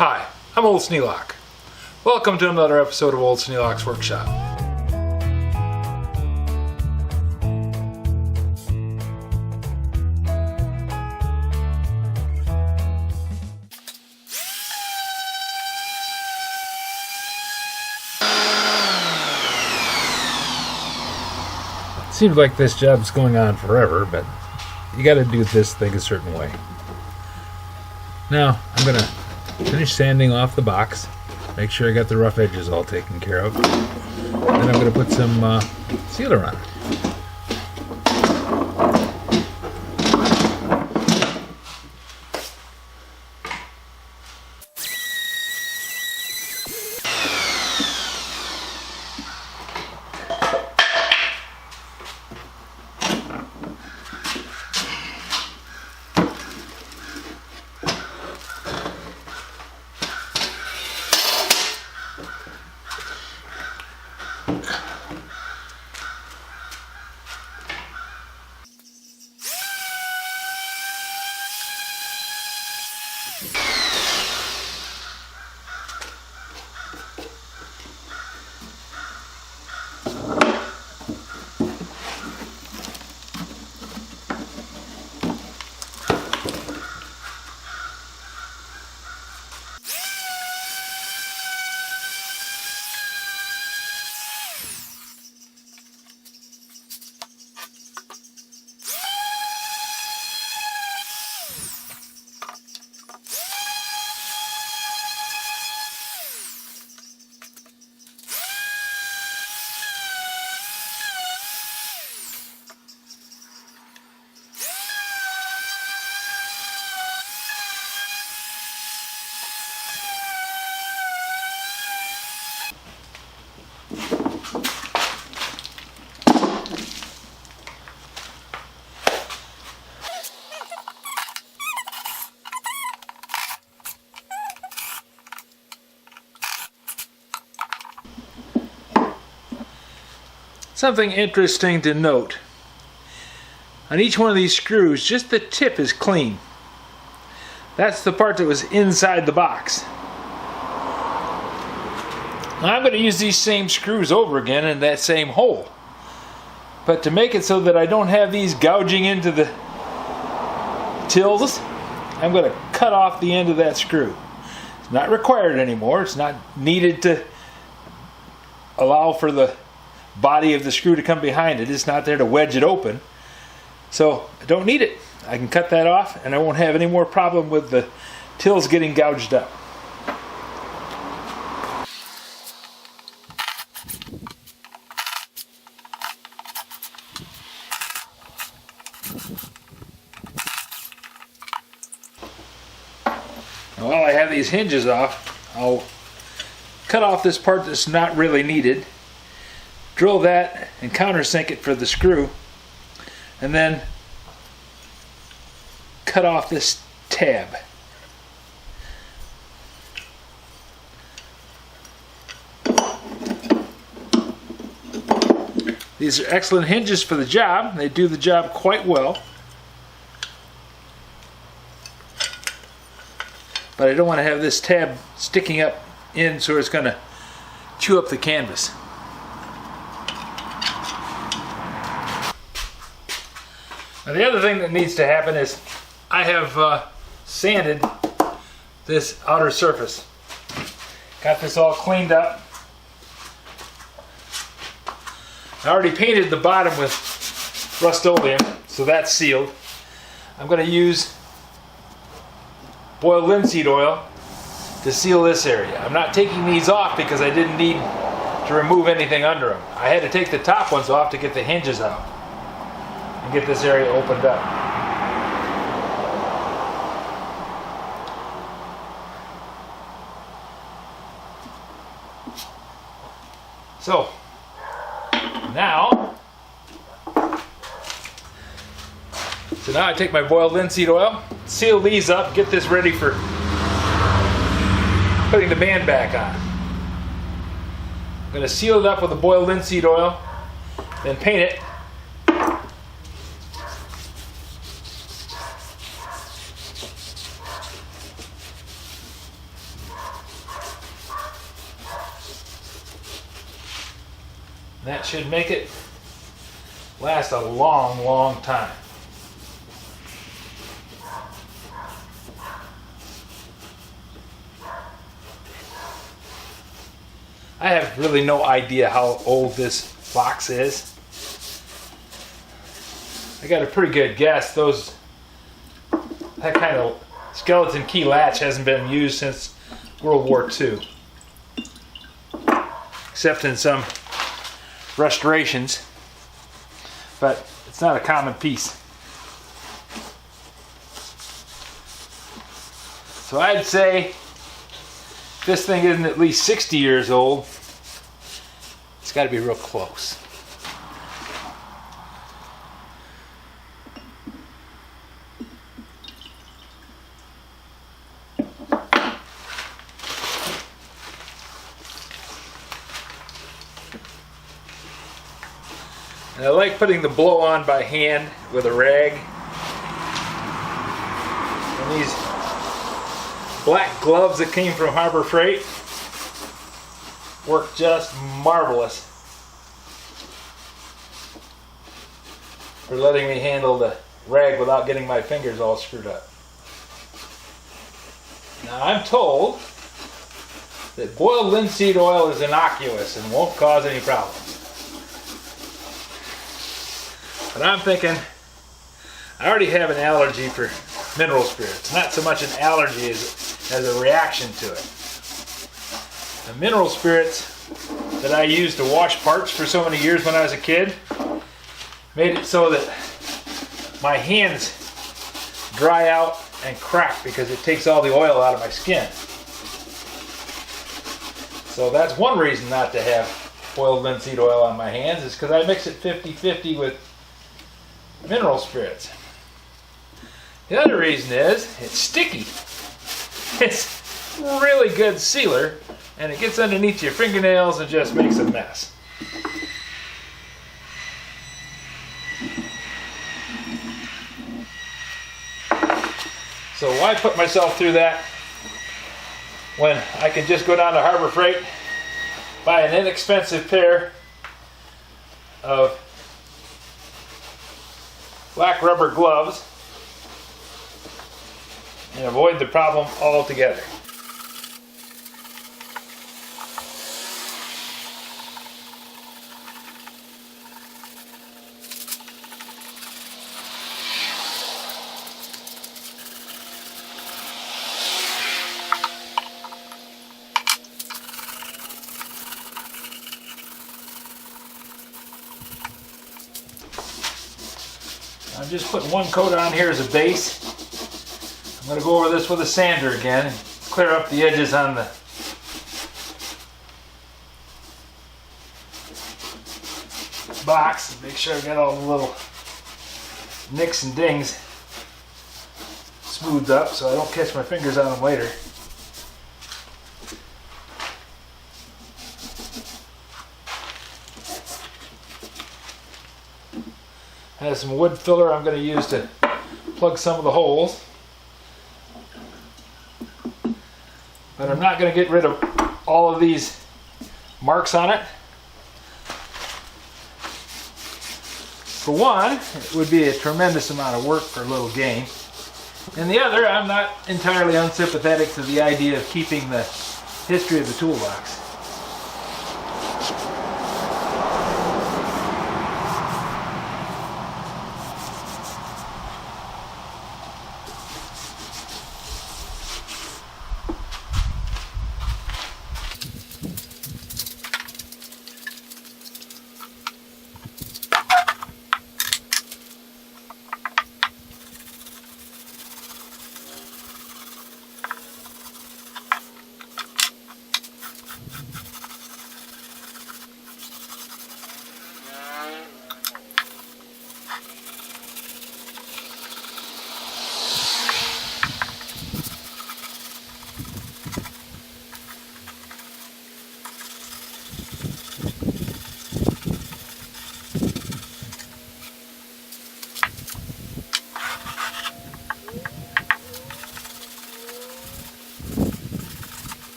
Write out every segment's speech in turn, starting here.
Hi, I'm Old Sneelock. Welcome to another episode of Old Sneelock's Workshop. Seems like this job's going on forever, but you gotta do this thing a certain way. Now, I'm gonna finish sanding off the box, make sure I got the rough edges all taken care of. Then I'm gonna put some sealer on it. Something interesting to note. On each one of these screws, just the tip is clean. That's the part that was inside the box. Now I'm going to use these same screws over again in that same hole. But to make it so that I don't have these gouging into the tills, I'm going to cut off the end of that screw. It's not required anymore. It's not needed to allow for the body of the screw to come behind it. It's not there to wedge it open. So I don't need it. I can cut that off and I won't have any more problem with the tills getting gouged up. Now, while I have these hinges off, I'll cut off this part that's not really needed, drill that and countersink it for the screw, and then cut off this tab. These are excellent hinges for the job. They do the job quite well. But I don't want to have this tab sticking up in so it's going to chew up the canvas. Now the other thing that needs to happen is I have sanded this outer surface. Got this all cleaned up. I already painted the bottom with Rust-Oleum, so that's sealed. I'm going to use boiled linseed oil to seal this area. I'm not taking these off because I didn't need to remove anything under them. I had to take the top ones off to get the hinges out and get this area opened up. So now I take my boiled linseed oil, seal these up, get this ready for putting the band back on. I'm going to seal it up with the boiled linseed oil, then paint it. That should make it last a long, long time. I have really no idea how old this box is. I got a pretty good guess. That kind of skeleton key latch hasn't been used since World War II, except in some restorations, but it's not a common piece. So I'd say if this thing isn't at least 60 years old, it's got to be real close. And I like putting the blow on by hand with a rag. And these black gloves that came from Harbor Freight work just marvelous for letting me handle the rag without getting my fingers all screwed up. Now I'm told that boiled linseed oil is innocuous and won't cause any problems. But I'm thinking, I already have an allergy for mineral spirits. Not so much an allergy as a reaction to it. The mineral spirits that I used to wash parts for so many years when I was a kid made it so that my hands dry out and crack because it takes all the oil out of my skin. So that's one reason not to have boiled linseed oil on my hands, is because I mix it 50-50 with mineral spirits. The other reason is it's sticky. It's a really good sealer, and it gets underneath your fingernails and just makes a mess. So why put myself through that when I can just go down to Harbor Freight, buy an inexpensive pair of black rubber gloves, and avoid the problem altogether. I'm just putting one coat on here as a base. I'm going to go over this with a sander again and clear up the edges on the box. Make sure I got all the little nicks and dings smoothed up so I don't catch my fingers on them later. Has some wood filler I'm going to use to plug some of the holes. But I'm not going to get rid of all of these marks on it. For one, it would be a tremendous amount of work for a little gain. And the other, I'm not entirely unsympathetic to the idea of keeping the history of the toolbox.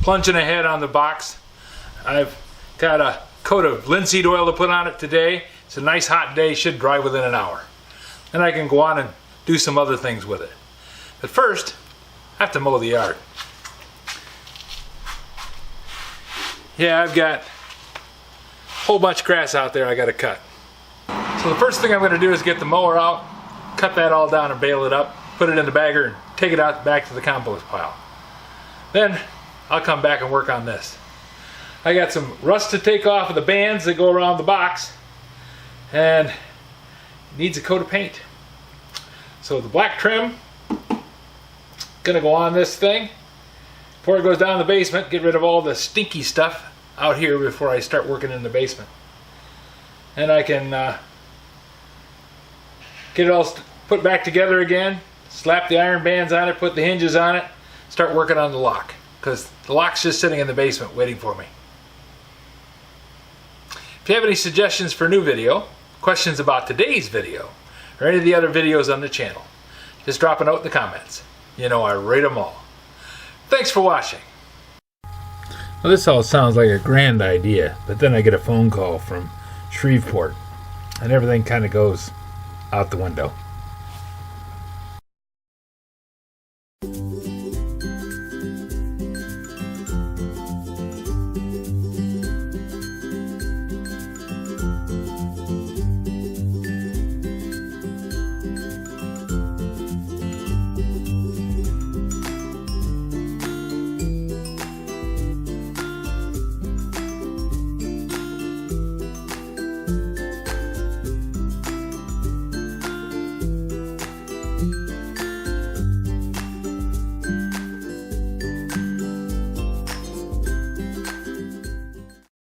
plunging ahead on the box. I've got a coat of linseed oil to put on it today. It's a nice hot day, should dry within an hour. Then I can go on and do some other things with it. But first, I have to mow the yard. Yeah, I've got a whole bunch of grass out there I got to cut. So the first thing I'm going to do is get the mower out, cut that all down and bale it up, put it in the bagger and take it out back to the compost pile. Then I'll come back and work on this. I got some rust to take off of the bands that go around the box, and it needs a coat of paint. So the black trim gonna go on this thing before it goes down in the basement. Get rid of all the stinky stuff out here before I start working in the basement. And I can get it all put back together again, slap the iron bands on it, put the hinges on it, start working on the lock, because the lock's just sitting in the basement waiting for me. If you have any suggestions for a new video, questions about today's video, or any of the other videos on the channel, just drop a note in the comments. You know I rate them all. Thanks for watching. Well, this all sounds like a grand idea, but then I get a phone call from Shreveport, and everything kind of goes out the window.